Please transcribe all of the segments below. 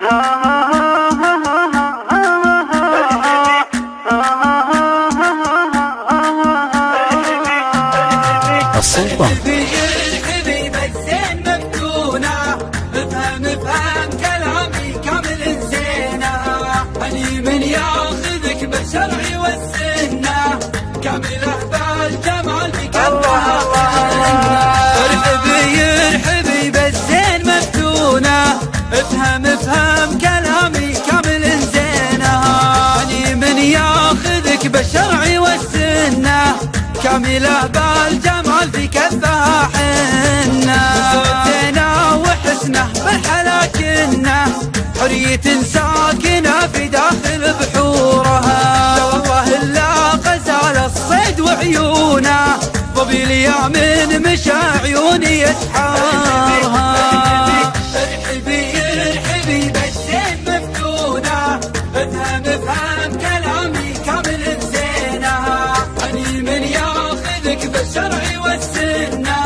السلطان حبيب الزين مفتونة، افهم كلامي كامل زينة، أني من ياخذك بالشرع والسنة، كامله بالجمال بكفها. حبيب الزين مفتونة، افهم كلامي كامل زينة، أني من ياخذك بالشرع والسنة، كامله بالجمال في كفها حنة، زوجنا وحسنه بالحلا كنه، حرية ساكنة في داخل بحورها، والله لا غزال الصيد وعيونه، ظبي اليمين مشى عيوني يسحرها. ارحبي بالزين مفتونة، افهم كلامي كامل زينة، أني من ياخذك بالشرع والسنة،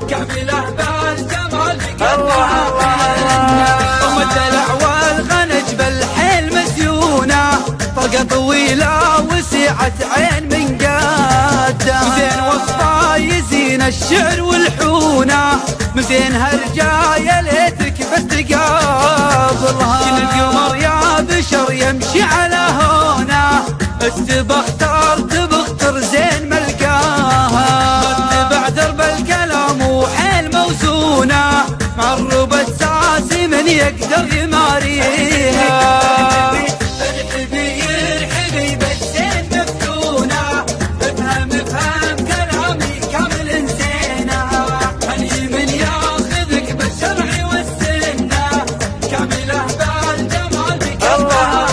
كامله بالجمال بكفها. أم الدلع والغنج بالحيل مسيونة، طلقة طويلة وسعة عين من قاده، زين وصفه يزين الشعر والحونه، مزين هالرجاية ليتك بس تقابلها، كل القمر يا بشر يمشي على هونه، تبختر زين ملقاها، اتبع درب الكلام وحيل موزونه، معرب الساسي من يقدر يماريها. ارحبي بالزين مفتونة، افهم كلامي كامل زينة، أني من ياخذك بالشرع والسنة، كامله بالجمال بكفها.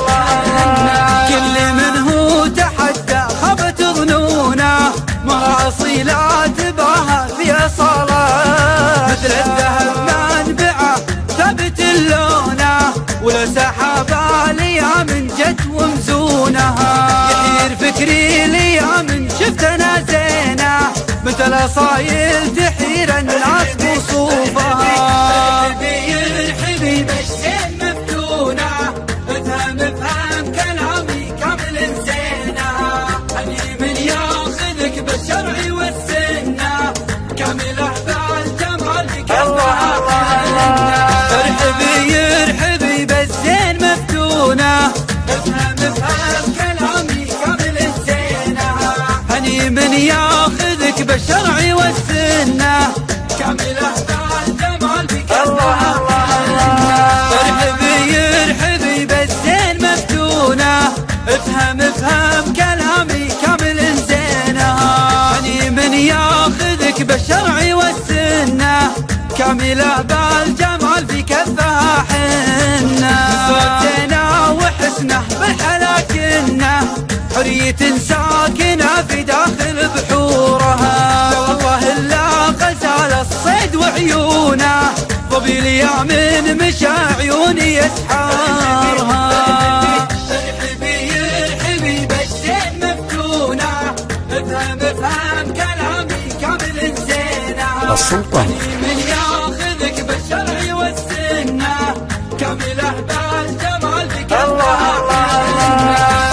كل من هو تحدى خبت ظنونه، معاصي لا تباها في صلاة، مثل الذهب منبعه ثبت اللونه، ولا سحابه ليام جت ومزونها، يحير فكري ليام شفت انا زينه، مثل صايل تحير الناس بوصوفها. ارحبي بالزين مفتونه، افهم كلامي كامل زينه، أني من ياخذك بالشرع والسنه، كامله بالجمال بكفها. ارحبي بالزين مفتونه، افهم كلامي كامل زينه، أني من ياخذك بالشرع والسنه، كامله بالجمال بكفها. ارحبي بالزين مفتونه، افهم كلامي كامل زينه، أني من ياخذك بالشرع والسنه، كامله بالجمال في كفها حنه، زوجنا وحسنه بالحلا كنه، حرية ساكنة في داخل بحورها، والله لا غزال الصيد وعيونه، ظبي اليمين مشى عيوني يسحرها. ارحبي بالزين مفتونة، افهم كلامي كامل زينة، السلطان من ياخذك بالشرع والسنة، كامله بالجمال بكفها.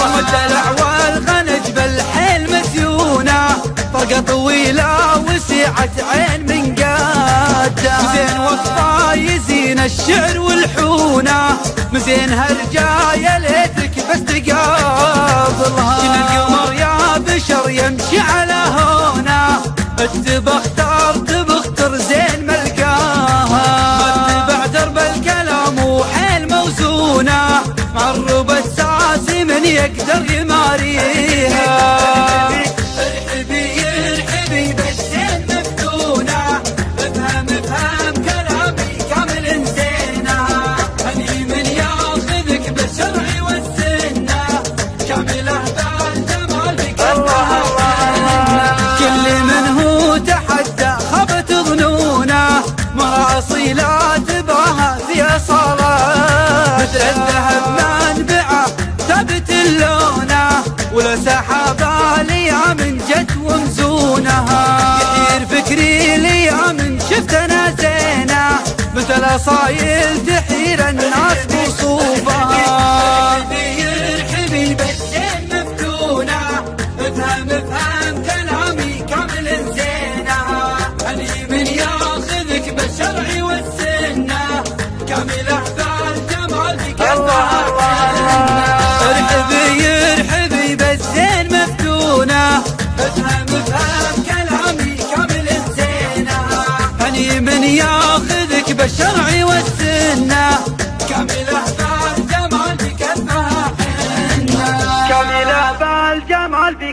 أم الدلع والغنج بالحيل مسيونة، طلقة طويلة وسعة عين من قاده، زين وصفه يزين الشعر والحونه، مزين هالرجاية ليتك بس تقابلها، كل القمر يا بشر يمشي على هونه، تبختر زين ملقاها، اتبع درب الكلام وحيل موزونه، معرب الساسي من يقدر يماريها. ارحبي بالزين مفتونة، افهم كلامي كامل زينة، أني من ياخذك بالشرع والسنة، كامله بالجمال بكفها. كل من هو تحدى خبت ظنونه، معاصي لا تباها في صلاة، مثل الذهب منبعه ثبت اللونه، ولا سحابه ليام جت ومزونها، يحير فكري ليام شفت انا زينه، مثل صايل تحير الناس بوصوفها.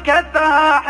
كفها